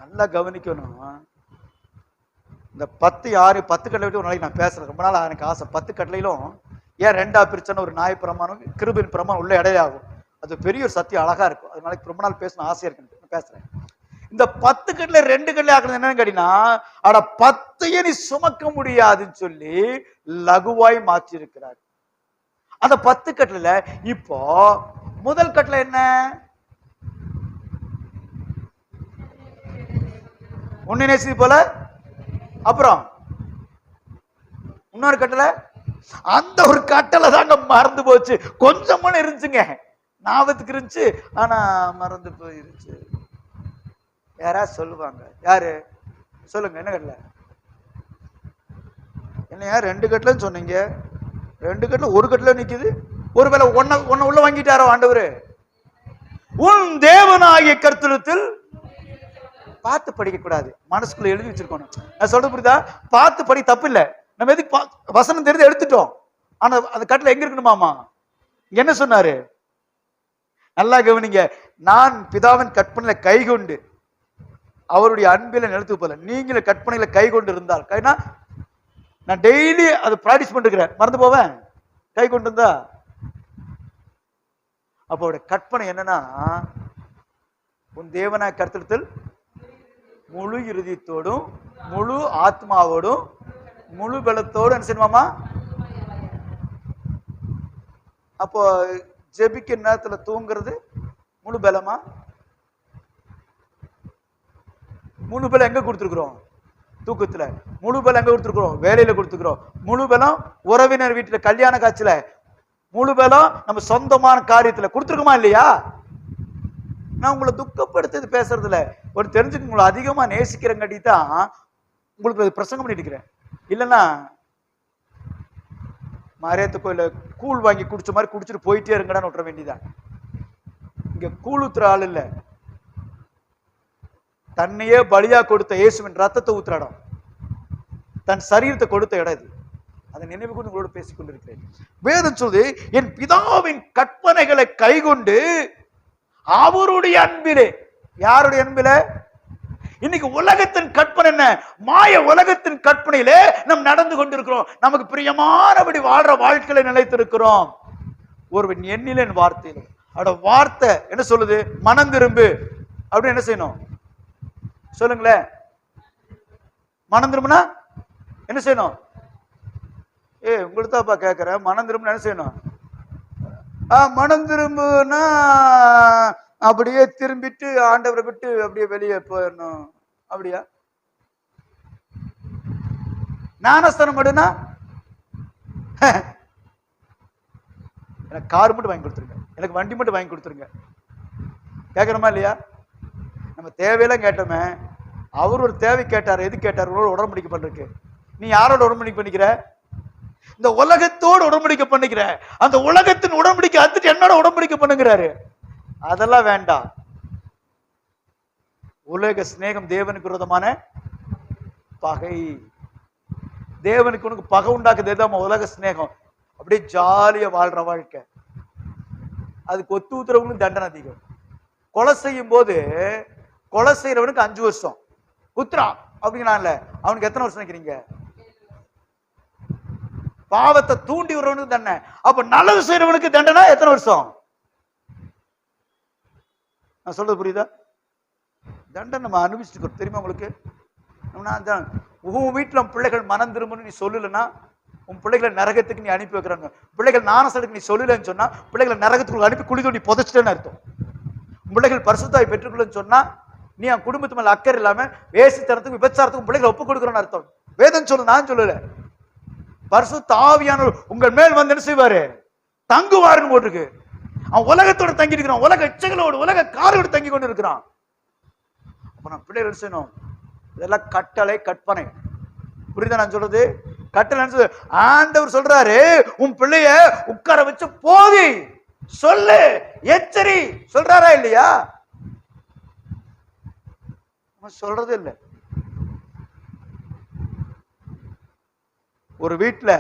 S1: நல்லா கவனிக்கணும். இந்த 10 யாரு 10 கட்டளை விட்டு ஒரு நாளைக்கு நான் பேசுறேன். ரொம்ப நாள் எனக்கு ஆசை. 10 கட்டளையிலும் ஏன் 2 பிரிச்சன ஒரு நியாய பிரமாணம் கிருபின் பிரமாணம் உள்ள இடையாகும். அது பெரிய ஒரு சத்தியம், அழகா இருக்கும். அது நாளைக்கு ரொம்ப நாள் பேசணும் ஆசையா இருக்கு, பேசுறேன். இந்த 10 கட்டளை 2 கட்டளை ஆக்குறது என்னன்னு கேட்டீங்கன்னா, அட 10 நீ சுமக்க முடியாதுன்னு சொல்லி லகுவாய் மாற்றி இருக்கிறார். அந்த 10 கட்டளைல இப்போ முதல் கட்டளை என்ன? உன்னை நேசித்து போல. அப்புறம் இன்னொரு கட்டளை, அந்த ஒரு கட்டளை தாங்க மறந்து போச்சு. கொஞ்சமா இருந்துச்சுங்க, ஞாபகத்துக்கு இருந்துச்சு, ஆனா மறந்து போயிருச்சு. யாராவது சொல்லுவாங்க? யாரு சொல்லுங்க, என்ன கட்டளை? என்னையா 2 கட்டளைன்னு சொன்னீங்க? 2 கட்டளை ஒரு கட்டளை நிக்குது. ஒருவேளை ஒன்ன உள்ள வாங்கிட்டாரோ ஆண்டவரு? உன் தேவனாகிய கர்த்தரிடத்தில் பார்த்து படிக்க கூடாது, மனசுக்குள்ள எழுதி வச்சிருக்கணும். நான் சொல்றது புரியுதா? பார்த்து படி தப்பு இல்லை. நம்ம எதுக்கு வசனம் தெரிந்து எடுத்துட்டோம், ஆனா அந்த கட்டளை எங்க இருக்கணுமாமா? என்ன சொன்னாரு? நல்லா கவனிங்க. நான் பிதாவின் கற்பனையில கை கொண்டு அவருடைய அன்பில நிலத்து போல நீங்கள கற்பனையில கை கொண்டு இருந்தால், கைனா நான் டெய்லி அது பிராக்டிஸ் பண்ணிருக்கிறேன், மறந்து போவேன். கை கொண்டு இருந்தா அப்போ அவருடைய கற்பனை என்னன்னா, உன் தேவனாய் கர்த்தரிடத்தில் முழு இருதயத்தோடும் முழு ஆத்மாவோடும் முழு பலத்தோடு என்ன செய்யணுமாமா? அப்போ ஜெபிக்க நேரத்துல தூங்குறது முழு பலமா? முழு பலம் எங்க கொடுத்துருக்குறோம்? தூக்கத்துல. முழு பலம் எங்க கொடுத்துருக்குறோம்? வேலையில கொடுத்துருக்குறோம். முழு பலம் உறவினர் வீட்டுல கல்யாண காட்சியில. முழு பலம் நம்ம சொந்தமான காரியத்துல கொடுத்துருக்கோமா இல்லையா? நான் உங்களை துக்கப்படுத்து பேசுறதுல ஒரு தெரிஞ்சுக்க, உங்களை அதிகமா நேசிக்கிறங்காட்டி தான் உங்களுக்கு பிரசங்கம் பண்ணிட்டு இருக்கிறேன். இல்லைன்னா மாரியத்து கோயில கூழ் வாங்கி குடிச்ச மாதிரி குடிச்சிட்டு போயிட்டே இருங்கடான்னு விட்டுற வேண்டியதான். இங்க கூழ் ஊத்துற ஆள் இல்ல, தன்னையே பலியா கொடுத்த இயேசுவின் ரத்தத்தை ஊத்துற இடம், தன் சரீரத்தை கொடுத்த இடம் இது. அதை நினைவு கொண்டு உங்களோட பேசிக் கொண்டிருக்கிறேன். வேதம் சொல்லுது, என் பிதாவின் கற்பனைகளை கைகொண்டு அவருடைய அன்பிலே. யாருடைய அன்பிலே? இன்னைக்கு உலகத்தின் கற்பனை என்ன? மாய உலகத்தின் கற்பனையிலே நாம் நடந்து கொண்டிருக்கிறோம். நமக்கு பிரியமானபடி வாழ்ற வாழ்க்கையில நிலைத்திருக்கிறோம். ஒருவன் எண்ணில என் வார்த்தையில, அவட வார்த்தை என்ன சொல்லுது? மனம் திரும்பு அப்படின்னு என்ன செய்யணும் சொல்லுங்களேன்? மனம் திரும்பினா என்ன செய்யணும்? உங்களுக்கு தான்ப்பா கேட்கிறேன். மனம் திரும்பினா என்ன செய்யணும்? மனம் திரும்புனா அப்படியே திரும்பிட்டு ஆண்டவரை விட்டு அப்படியே வெளியே போயிடணும். அப்படியா? ஞானஸ்தானம் மட்டும்னா எனக்கு கார் மட்டும் வாங்கி கொடுத்துருங்க, எனக்கு வண்டி மட்டும் வாங்கி கொடுத்துருங்க. கேட்கணுமா இல்லையா? நம்ம தேவையெல்லாம் கேட்டோமே. அவர் ஒரு தேவை கேட்டார். எது கேட்டார்? உடன்படிக்கை பண்றதுக்கு. நீ யாரோட உடன்படிக்கை பண்ணிக்கிற? இந்த உலகத்தோடு உடன்படிக்கை பண்ணிக்கிற. அந்த உலகத்தின் உடன்படிக்கை அத்துட்டு என்னோட உடன்படிக்கை பண்ணுங்கிறாரு. அதெல்லாம் வேண்டாம். உலக சிநேகம் தேவனுக்கு விரோதமான பகை. தேவனுக்கு உனக்கு பகை உண்டாக்குது எதாம உலக சிநேகம். அப்படியே ஜாலியா வாழ்ற வாழ்க்கை. அதுக்கு ஒத்து ஊத்துறவங்களுக்கு தண்டனை அதிகம். கொலை செய்யும் போது கொலை செய்யறவனுக்கு 5 வருஷம் உத்ரா அப்படிங்கிறான்ல, அவனுக்கு எத்தனை வருஷம் நினைக்கிறீங்க? பாவத்தை தூண்டி விடுறவனுக்கு தண்டனை. அப்ப நல்லது செய்யறவனுக்கு தண்டனை எத்தனை வருஷம்? நான் சொல்றது புரியுதா? தண்டனை நம்ம அனுபவிச்சுட்டு தெரியுமா உங்களுக்கு? உன் வீட்டுல பிள்ளைகள் மனம் திரும்புன்னு நீ சொல்லலன்னா உன் பிள்ளைகளை நரகத்துக்கு நீ அனுப்பி வைக்கிறாங்க. பிள்ளைகள் ஞானஸ்தானத்துக்கு நீ சொல்லலன்னு சொன்னா பிள்ளைகளை நரகத்துக்கு அனுப்பி குழி தோண்டி புதைச்சிட்டேன்னு அர்த்தம். பிள்ளைகள் பரிசுத்தாய் பெற்றுக்கொள்ளன்னு சொன்னா நீ என் குடும்பத்து மேல அக்கறை இல்லாம வேசித்தனத்துக்கு விபச்சாரத்துக்கும் பிள்ளைகளை ஒப்பு கொடுக்குறோன்னு அர்த்தம். வேதம் சொல்லு, நான் சொல்லல. பரிசுத்த ஆவியானவர் உங்கள் மேல் வந்து என்ன செய்வாரு? தங்குவாருன்னு போட்டிருக்கு. அவன் உலகத்தோட தங்கி இருக்கிறான், உலக இச்சைகளோடு உலக காரோடு தங்கி கொண்டு இருக்கிறான். அப்ப நான் பிள்ளைகள் செய்யணும், இதெல்லாம் கட்டளை கற்பனை. புரியுதா நான் சொல்றது? கட்டளை. ஆண்டவர் சொல்றாரு, உன் பிள்ளைய உட்கார வச்சு போதி சொல்லு, எச்சரி சொல்றாரா இல்லையா? சொல்றது இல்லை. ஒரு வீட்டுல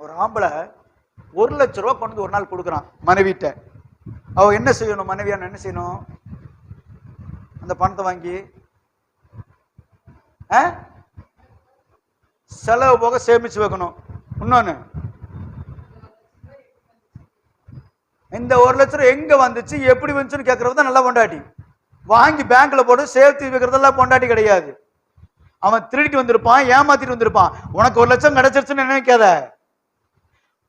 S1: ஒரு ஆம்பளை 1 லட்சம் ரூபாய் கொண்டு ஒரு நாள் கொடுக்குறான் மனைவிட்ட. அவ என்ன செய்யணும்? மனைவியான என்ன செய்யணும்? அந்த பணத்தை வாங்கி செலவு போக சேமிச்சு வைக்கணும். இன்னொன்னு, இந்த 1 லட்சம் ரூபாய் எங்க வந்துச்சு, எப்படி வந்துச்சுன்னு கேட்கறது நல்லா பொண்டாட்டி. வாங்கி பேங்க்ல போட்டு சேர்த்து வைக்கிறதெல்லாம் பொண்டாட்டி கிடையாது. அவன் திருடிட்டு வந்திருப்பான், ஏமாத்திட்டு வந்திருப்பான். உனக்கு 1 லட்சம் கிடைச்சிருச்சுன்னு நினைக்காத.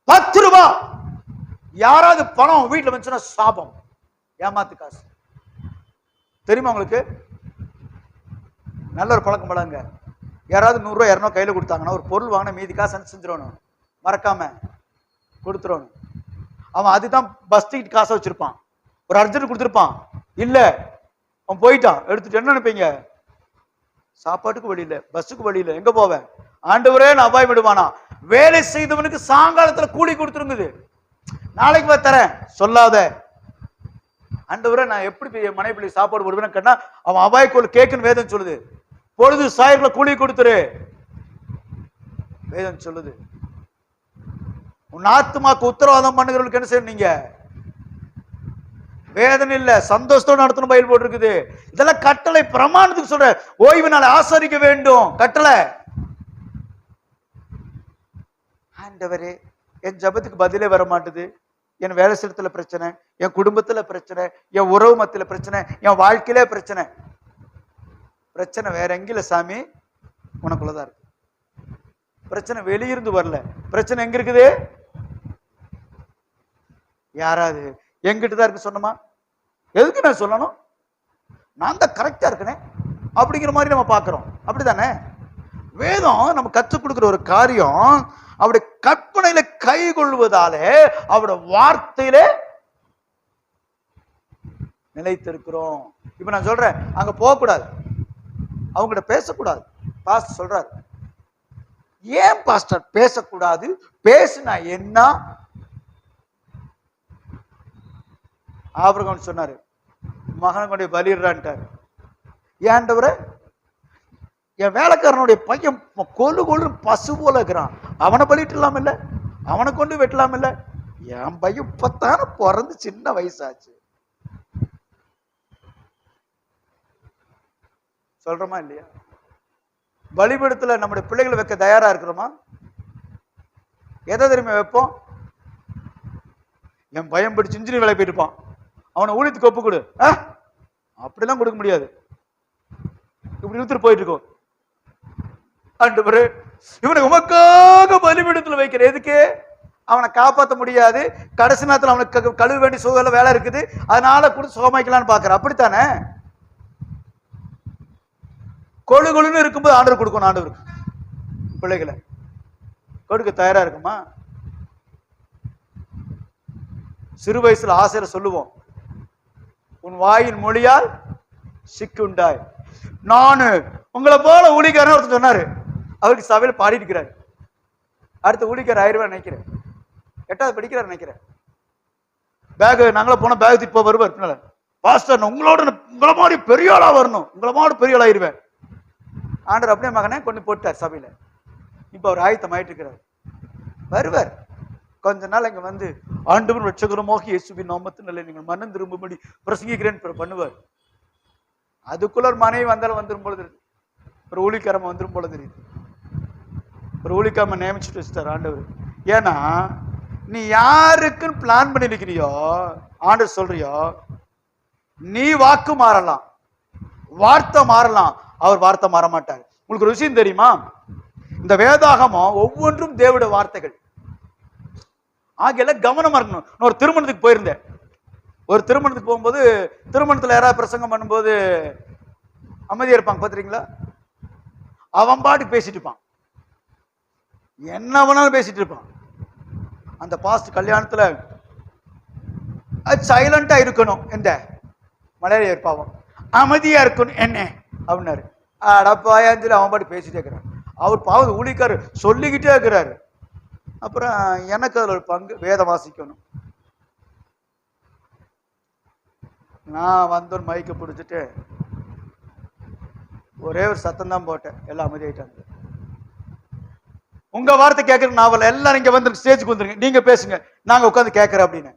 S1: 10 ரூபாய் யாராவது பணம் வீட்டுல வந்துச்சுன்னா சாபம், ஏமாத்து காசு. தெரியுமா உங்களுக்கு? நல்ல ஒரு பழக்கம் பழங்க. யாராவது 100 ரூபாய் 200 கையில கொடுத்தாங்கன்னா ஒரு பொருள் வாங்கின மீதி காசு செஞ்சிடணும், மறக்காம கொடுத்துடணும். அவன் அதுதான் பஸ் டிக்கெட் காசை வச்சிருப்பான், ஒரு அர்ஜென்ட் கொடுத்துருப்பான். இல்ல அவன் போயிட்டான், எடுத்துட்டு என்ன நினைப்பீங்க? சாப்பாட்டுக்கு வழி இல்லை, பஸ்ஸுக்கு வழி இல்லை, எங்க போவேன்? ஆண்டவரே நான் அபாயம் விடுவானா? வேலை செய்தவனுக்கு சாயங்காலத்துல கூலி கொடுத்துருங்குது, நாளைக்கு தரேன் சொல்லாத. ஆண்டவரே நான் எப்படி மனைவி பிள்ளை சாப்பாடு போடுவேன்னு கேட்டா அவன் அபாயக்குள் கேட்குன்னு வேதம் சொல்லுது. பொழுது சாயர்களை கூலி கொடுத்துரு வேதம் சொல்லுது. உன் ஆத்துமாக்கு உத்தரவாதம் பண்ணுகிறவங்களுக்கு என்ன செய்யணும்? நீங்க வேதனை இல்ல, சந்தோஷத்தோடு நடத்தணும் பயில் போட்டிருக்குது. இதெல்லாம் கட்டளை, பிரமாணத்துக்கு சொல்ற. ஓய்வு நாளை ஆசரிக்க வேண்டும், கட்டளை. ஆண்டவரே என் ஜபத்துக்கு பதிலே வர மாட்டுது, என் வேலை ஸ்தலத்துல பிரச்சனை, என் குடும்பத்துல பிரச்சனை, என் உறவு மத்தியில பிரச்சனை, என் வாழ்க்கையிலே பிரச்சனை. பிரச்சனை வேற எங்கில சாமி, உனக்குள்ளதான் இருக்கு. பிரச்சனை வெளியிருந்து வரல, பிரச்சனை எங்க இருக்குது? யாராவது எங்கிட்டதான் இருக்கு சொன்னமா? எதுக்கு நான் சொல்லணும்? நான் தான் கரெக்டா இருக்கனே அப்படிங்கிற மாதிரி நம்ம பார்க்கிறோம். அப்படித்தானே? வேதம் நம்ம கற்றுக் கொடுக்கிற ஒரு காரியம், அவருடைய கற்பனையில கை கொள்வதாலே அவருடைய வார்த்தையில நிலைத்திருக்கிறோம். இப்ப நான் சொல்றேன், அங்க போகக்கூடாது, அவங்ககிட்ட பேசக்கூடாது. பாஸ்டர் சொல்றாரு, ஏன் பாஸ்டர் பேசக்கூடாது? பேசுனா என்ன? ஆபிரகாம் சொன்னாரு, மகனை கொண்டு பலியிடுறான்ட்டாரு. ஏன்டவர, என் வேலைக்காரனுடைய பையன் கொலு கொலு பசு போல இருக்கிறான், அவனை பலியிட்டுலாம் இல்ல, அவனை கொண்டு வெட்டலாம் இல்ல. என் பையன் இப்பத்தான பிறந்து சின்ன வயசாச்சு. சொல்றோமா இல்லையா? பலிபீடத்துல நம்முடைய பிள்ளைகளை வைக்க தயாரா இருக்கிறோமா? எதை தெரியுமா வைப்போம்? என் பயம் படிச்சு இன்ஜினியர் வேலை போயிருப்பான், அவனை ஊழியத்துக்கு ஒப்பு கொடு. அப்படிலாம் கொடுக்க முடியாது. இப்படி இழுத்துட்டு போயிட்டு இருக்கோம். ஆண்டவரே இவனை உமக்காக பலிபீடத்துல வைக்கிற, எதுக்கு? அவனை காப்பாற்ற முடியாது, கடைசி நேரத்தில் அவனுக்கு கழுவ வேண்டிய சூழல வேலை இருக்குது, அதனால கொடுத்து சுகமாக்கலான்னு பாக்குற. அப்படித்தானே? கொழு கொழுன்னு இருக்கும்போது ஆண்டவர் கொடுக்கணும். ஆண்டவருக்கு பிள்ளைகளை கொடுக்க தயாரா இருக்குமா? சிறு வயசுல ஆசையில சொல்லுவோம், உன் வாயின் மொழியால் சிக்கு உண்டாய். நானு உங்களை போல ஊழிக்காரன் ஒருத்தர் சொன்னாரு, அவருக்கு சபையில பாடிட்டு இருக்கிறாரு. அடுத்த ஊழிக்காரர் ஆயிரம் நினைக்கிறேன், 8வது படிக்கிறார் நினைக்கிறேன். பேக் நாங்கள போன பேக் தூக்கிட்டு போ வருவார். பாஸ்டர் உங்களோட உங்களை மாதிரி பெரிய ஆளா வரணும், உங்களை மாதிரி பெரிய ஆளாயிருவேன். ஆண்டவர் அப்படியே மகனே கொண்டு போட்டார் சபையில. இப்ப அவர் ஆயத்தம் ஆயிட்டு இருக்கிறார். வருவார் கொஞ்ச நாள் இங்க வந்து, ஆண்டவர் ரட்சகருமாக இயேசுவின் நாமத்தினாலே நீங்கள் மனம் திரும்பும்படி பிரசங்கிக்கிறேன் பண்ணுவார். அதுக்குள்ள ஒரு மனைவி வந்தாலும் வந்துடும் போல தெரியுது, ஒரு ஊழிக்காரம வந்துடும் போல தெரியுது. ஒரு ஊழிக்காம நியமிச்சுட்டு வச்சுட்டார் ஆண்டவர். ஏன்னா நீ யாருக்குன்னு பிளான் பண்ணி இருக்கிறியோ, ஆண்டவர் சொல்றியோ, நீ வாக்கு மாறலாம், வார்த்தை மாறலாம், அவர் வார்த்தை மாற மாட்டார். உங்களுக்கு ஒரு விஷயம் தெரியுமா? இந்த வேதாகமம் ஒவ்வொன்றும் தேவனுடைய வார்த்தைகள். ஆகையில கவனமா இருக்கணும். நான் ஒரு திருமணத்துக்கு போயிருந்தேன். ஒரு திருமணத்துக்கு போகும்போது திருமணத்துல யாராவது பிரசங்கம் பண்ணும்போது அமைதியா இருப்பாங்க பாத்துறீங்களா? அவன் பாட்டுக்கு பேசிட்டு இருப்பான், என்ன வேணாலும் பேசிட்டு இருப்பான். அந்த பாஸ்ட் கல்யாணத்துல சைலண்டா இருக்கணும், எந்த மலையாளி இருப்பாவும் அமைதியா இருக்கணும் என்ன அப்படின்னாரு. அடப்பாயாஞ்சு அவன் பாட்டு பேசிட்டே இருக்கிறான். அவர் பாவம் ஊழிக்காரு சொல்லிக்கிட்டே இருக்கிறாரு. அப்புறம் எனக்கு அதுல ஒரு பங்கு, வேதம் வாசிக்கணும். நான் வந்தோன்னு மைக்க பிடிச்சிட்டு ஒரே ஒரு சத்தம் தான் போட்டேன், எல்லாம் அமைதியாயிட்டாங்க. உங்க வார்த்தை கேட்கற நாவல் எல்லாரும் இங்க வந்து ஸ்டேஜுக்கு வந்துருங்க, நீங்க பேசுங்க, நாங்க உட்காந்து கேட்கறோம் அப்படின்னு.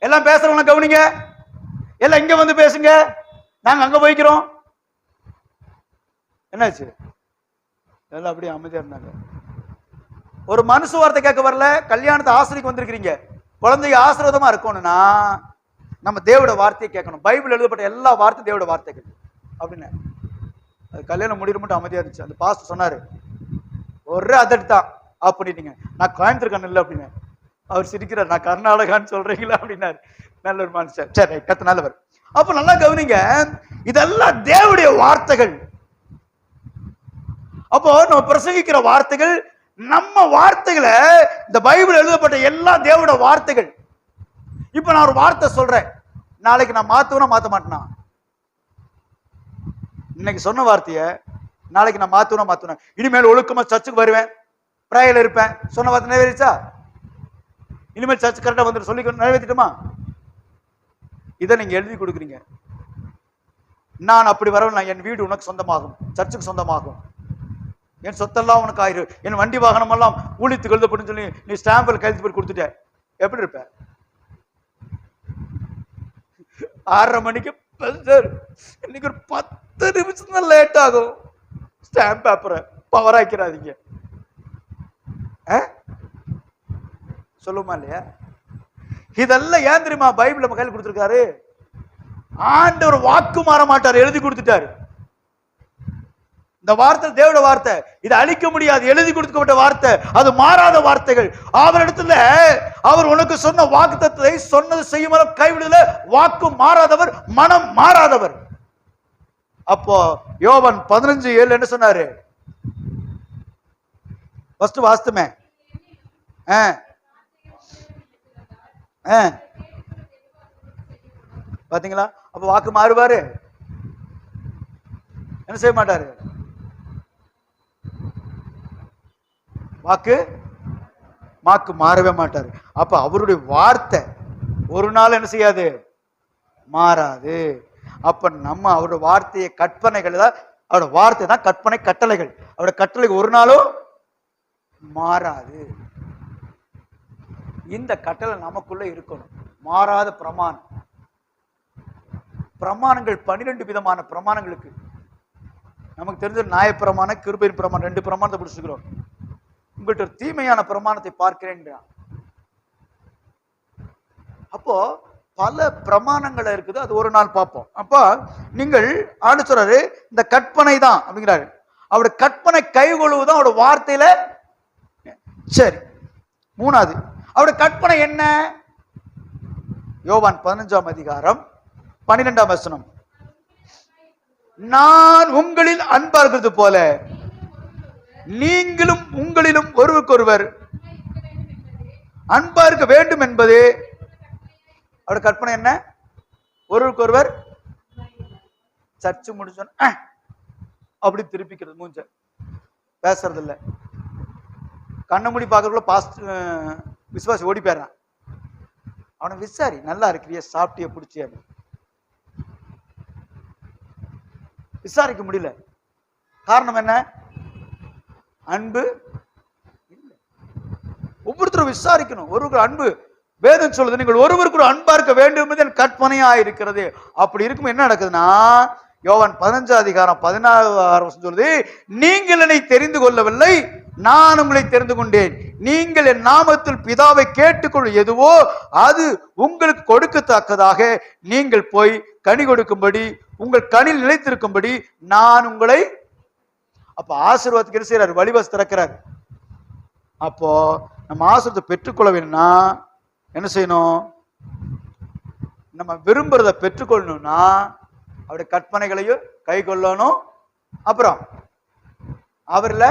S1: எல்லாம் பேசுறவங்க கவனிங்க, எல்லாம் இங்க வந்து பேசுங்க, நாங்க அங்க போய்க்கிறோம். என்னாச்சு? எல்லாம் அப்படியே அமைதியா இருந்தாங்க. ஒரு மனுஷ வார்த்தை கேட்க வரல, கல்யாணத்தை ஆசிரியக்கு வந்திருக்கிறீங்க. குழந்தைங்க ஆசீர்வாதமா இருக்கணும்னா நம்ம தேவோட வார்த்தையை கேட்கணும். பைபிள் எழுதப்பட்ட எல்லா வார்த்தையும் தேவோட வார்த்தைகள் அப்படின்னு. அது கல்யாணம் முடிவு மட்டும் அமைதியா இருந்துச்சு. அந்த பாஸ்டர் சொன்னாரு, ஒரே அதட்டு தான் அப்படின்னீங்க, நான் கோயம்புத்தூர் இல்லை அப்படின்னு. அவர் சிரிக்கிறார், நான் கர்நாடகான்னு சொல்றீங்களா அப்படின்னாரு. நல்ல ஒரு மனுஷன், சரி கத்து நல்லவர். அப்ப நல்லா கவனிங்க, இதெல்லாம் தேவனுடைய வார்த்தைகள். அப்போ நம்ம பிரசங்கிக்கிற வார்த்தைகள் நம்ம வார்த்தைகளை, இந்த பைபிள் எழுதப்பட்ட எல்லா தேவனோட வார்த்தைகள். இப்ப நான் ஒரு வார்த்தை சொல்றேன், நாளைக்கு நான் மாத்துவேனா மாத்த மாட்டேனா? இன்னைக்கு சொன்ன வார்த்தைய நாளைக்கு நான் மாத்துவேனா? இனிமேல் ஒழுக்கமா சர்ச்சுக்கு வருவேன், பிரேயர்ல இருப்பேன், சொன்ன வார்த்தை நிறைவேறிச்சா? இனிமேல் சர்ச் கரெக்டா வந்து சொல்லி நிறைவேற்றிட்டுமா? இதை நீங்க எழுதி கொடுக்குறீங்க. நான் அப்படி வரவன், என் வீடு உனக்கு சொந்தமாகும், சர்ச்சுக்கு சொந்தமாகும், என் சொத்தெல்லாம் உனக்கு ஆயிரு, என் வண்டி வாகனம் எல்லாம் ஊழித்துக்கு எழுதப்படும் சொல்லி நீ ஸ்டாம்பில் கையெழுத்து போய் கொடுத்துட்ட, எப்படி இருப்ப? 6:30 மணிக்கு இன்னைக்கு ஒரு 10 நிமிஷம் தான் லேட் ஆகும். ஸ்டாம்ப் பேப்பரை பவர் ஆக்கிறாதீங்க, சொல்லுமா இல்லையா? இதெல்லாம் ஏன் தெரியுமா பைபிள் நம்ம கையில் கொடுத்துருக்காரு? ஆண்டவர் வாக்கு மாற மாட்டார், எழுதி கொடுத்துட்டாரு. இந்த வார்த்தை தேவட வார்த்தை, இது அழிக்க முடியாது, எழுதி கொடுக்கப்பட்ட வார்த்தை, அது மாறாத வார்த்தைகள். அவரிடத்துல அவர் உனக்கு சொன்ன வாக்குத்தத்தத்தை சொன்னது செய்யும் கைவிடல, வாக்கு மாறாதவர், மனம் மாறாதவர். அப்போ யோவான் 15:7 என்ன சொன்னாரு? ஃபர்ஸ்ட் வாஸ்துமே பாத்தீங்களா? அப்ப வாக்கு மாறுவாரு, என்ன செய்ய மாட்டாரு? வாக்கு மாறவே மாட்டாரு. அப்ப அவருடைய வார்த்தை ஒரு நாள் என்ன செய்யாது? மாறாது. அப்ப நம்ம அவருடைய வார்த்தையை, கற்பனைகள் தான் அவருடைய வார்த்தை தான் கற்பனை, கட்டளைகள். அவருடைய கட்டளை ஒரு நாளும் மாறாது. இந்த கட்டளை நமக்குள்ள இருக்கணும், மாறாத பிரமாணம். பிரமாணங்கள் 12 விதமான பிரமாணங்களுக்கு நமக்கு தெரிஞ்ச நியாயப்பிரமாணம், கிருபையின் பிரமாணம், 2 பிரமாணத்தை பிடிச்சிக்கிறோம். உங்கள்கிட்ட தீமையான பிரமாணத்தை பார்க்கிறேன். அப்போ பல பிரமாணங்கள் இருக்குது, அது ஒரு நாள் பார்ப்போம். அப்போ நீங்கள் ஆண்டு சொல்றாரு, இந்த கற்பனை தான் அப்படிங்கிறாரு. அவருடைய கற்பனை கைகொள்வதுதான் அவருடைய வார்த்தையில. சரி, 3வது அவருடைய கற்பனை என்ன? யோவான் 15ஆம் அதிகாரம் 12ஆம் வசனம், நான் உங்களில் அன்பா இருக்கிறது போல நீங்களும் உங்களிலும் ஒருவருக்கொருவர் அன்பா இருக்க வேண்டும் என்பது அவருடைய கற்பனை. என்ன? ஒருவருக்கொருவர். சர்ச்சு முடிச்சோன்னு அப்படி திருப்பிக்கிறது, மூஞ்ச பேசுறது இல்ல. கண்ண மூடி பார்க்கறதுக்குள்ள பாஸ்ட் விசுவாசி ஓடி போயிடுறான். அவனை விசாரி, நல்லா இருக்கிறிய, சாப்பிட்டிய, பிடிச்சிய, விசாரிக்க முடியல. காரணம் என்ன? அன்பு இல்லை. ஒவ்வொருத்தரும் விசாரிக்கணும். ஒருவருக்கு அன்பு, வேதம் சொல்லுது, நீங்கள் ஒருவருக்கு ஒரு அன்பா இருக்க வேண்டும் என்பது என் கற்பனையா இருக்கிறது. அப்படி இருக்கும் என்ன நடக்குதுன்னா, யோவான் 15ஆம் அதிகாரம் 16ஆம் வசனம் சொல்லுது, நீங்கள் என்னை தெரிந்து கொள்ளவில்லை, நான் உங்களை தெரிந்து கொண்டேன். நீங்கள் என் நாமத்தில் பிதாவை கேட்டுக்கொள் எதுவோ அது உங்களுக்கு கொடுக்கத்தக்கதாக நீங்கள் போய் கனி கொடுக்கும்படி, உங்கள் கனியில் நிலைத்திருக்கும்படி நான் உங்களை. அப்ப ஆசீர்வாதத்துக்கு என்ன செய்யறாரு? வழிவாசல் திறக்கிறார். அப்போ நம்ம ஆசீர்வாதத்தை பெற்றுக்கொள்ள வேணும்னா என்ன செய்யணும்? நம்ம விரும்புறத பெற்றுக்கொள்ளணும்னா அவருடைய கற்பனைகளையும் கை கொள்ளணும். அப்புறம் அவர்ல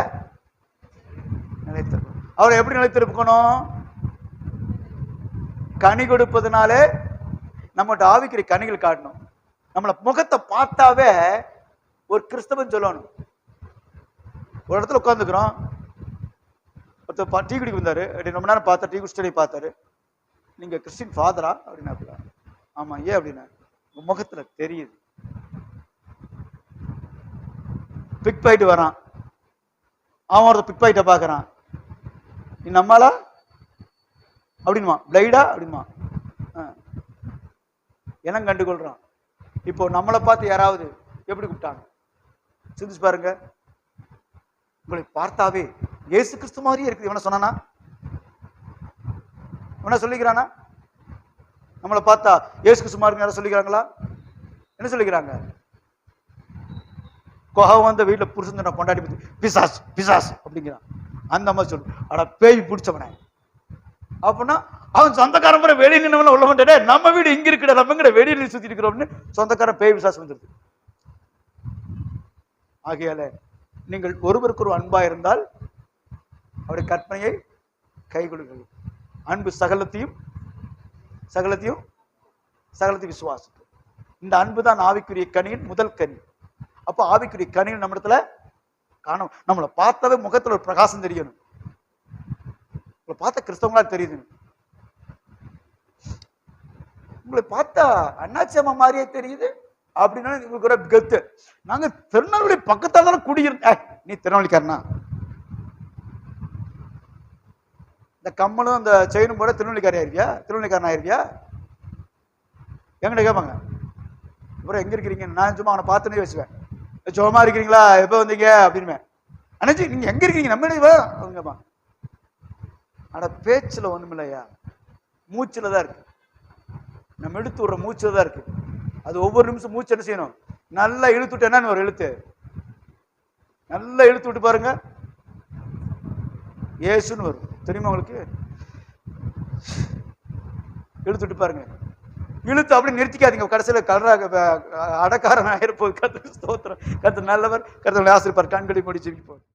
S1: நிலைத்திருக்கணும். அவரை எப்படி நிலைத்திருக்கணும்? கனி கொடுப்பதனாலே நம்மகிட்ட ஆவிக்கிற கனிகள் காட்டணும். நம்மள முகத்தை பார்த்தாவே ஒரு கிறிஸ்தவன் சொல்லணும். ஒரு இடத்துல உட்காந்துக்கிறோம், ஒருத்தர் டீ குடிக்க வந்தாரு, ரொம்ப நேரம் பார்த்தா டீ குடிச்சு பார்த்தாரு. நீங்க கிறிஸ்டின் ஃபாதரா அப்படின்னா, ஆமா. ஏன் அப்படின்னா முகத்துல தெரியுது. பிக் பாயிட்டு வரான், அவன் ஒருத்த பிக் பாயிட்ட பாக்குறான். நீ நம்மளா அப்படின்மா, பிளைடா அப்படின்மா, இனம் கண்டுகொள்றான். இப்போ நம்மளை பார்த்து யாராவது எப்படி கூப்பிட்டாங்க சிந்திச்சு பாருங்க. உங்களை பார்த்தாவே இயேசு கிறிஸ்து மாதிரியே இருக்குது. இவனை சொன்னானா? இவனை சொல்லிக்கிறானா? நம்மளை பார்த்தா இயேசு கிறிஸ்து மாதிரி யாரும் சொல்லிக்கிறாங்களா? என்ன சொல்லிக்கிறாங்க? கோபம் வந்த வீட்டுல புருஷன் கொண்டாடி பிசாஸ் பிசாஸ் அப்படிங்கிறான். அந்த மாதிரி சொல்லு, அட பேய் பிடிச்சவனே அப்படின்னா அவன் சொந்தக்காரன் முறை வெளியே நின்று உள்ள மாட்டே, நம்ம வீடு இங்க இருக்கிற, நம்ம வெளியில் சுத்தி இருக்கிறோம்னு சொந்தக்காரன் பேய் விசாசம் வந்துருது. ஆகையால நீங்கள் ஒருவருக்கு ஒரு அன்பா இருந்தால் அவருடைய கற்பனையை கை கொடுங்கள். அன்பு சகலத்தையும் சகலத்தையும் சகலத்தையும் விசுவாசிக்கும். இந்த அன்பு தான் ஆவிக்குரிய கனியின் முதல் கனி. அப்போ ஆவிக்குரிய கனியின் நம்ம இடத்துல காணும். நம்மளை பார்த்தாவே முகத்துல ஒரு பிரகாசம் தெரியணும். உங்களை பார்த்தா கிறிஸ்தவங்களா தெரியுது. உங்களை பார்த்தா அண்ணாச்சியம்மா மாதிரியே தெரியுது அப்படின்னா உங்களுக்கு ஒரு கத்து. நாங்க திருநெல்வேலி பக்கத்தால தானே குடியிருந்த. நீ திருநெல்வேலிக்காரனா? இந்த கம்மலும் அந்த செயினும் போட திருநெல்வேலிக்காரியா இருக்கியா? திருநெல்வேலிக்காரனா இருக்கியா? எங்கிட்ட கேட்பாங்க, அப்புறம் எங்க இருக்கிறீங்க? நான் சும்மா அவனை பார்த்துனே வச்சுவேன். சும்மா இருக்கிறீங்களா, எப்போ வந்தீங்க அப்படின்னு. அண்ணாச்சி நீங்க எங்க இருக்கீங்க? நம்ம அவங்க கேட்பாங்க. ஆனா பேச்சுல ஒண்ணுமில்லையா, மூச்சுல தான் இருக்கு. நம்ம இழுத்து விடுற மூச்சுல தான் இருக்கு. அது ஒவ்வொரு நிமிஷம் மூச்சு என்ன செய்யணும்? நல்லா இழுத்து விட்டு, என்னன்னு ஒரு இழுத்து நல்லா இழுத்து விட்டு பாருங்க, ஏசுன்னு வரும். தெரியுமா உங்களுக்கு? இழுத்து விட்டு பாருங்க. இழுத்து அப்படி நிறுத்திக்காதீங்க. கடைசியில கலராக அடக்காரன் ஆயிருப்போது. கத்து ஸ்தோத்திரம். கத்து நல்லவர். கருத்து ஆசிரியப்பார். கண்களை முடிச்சு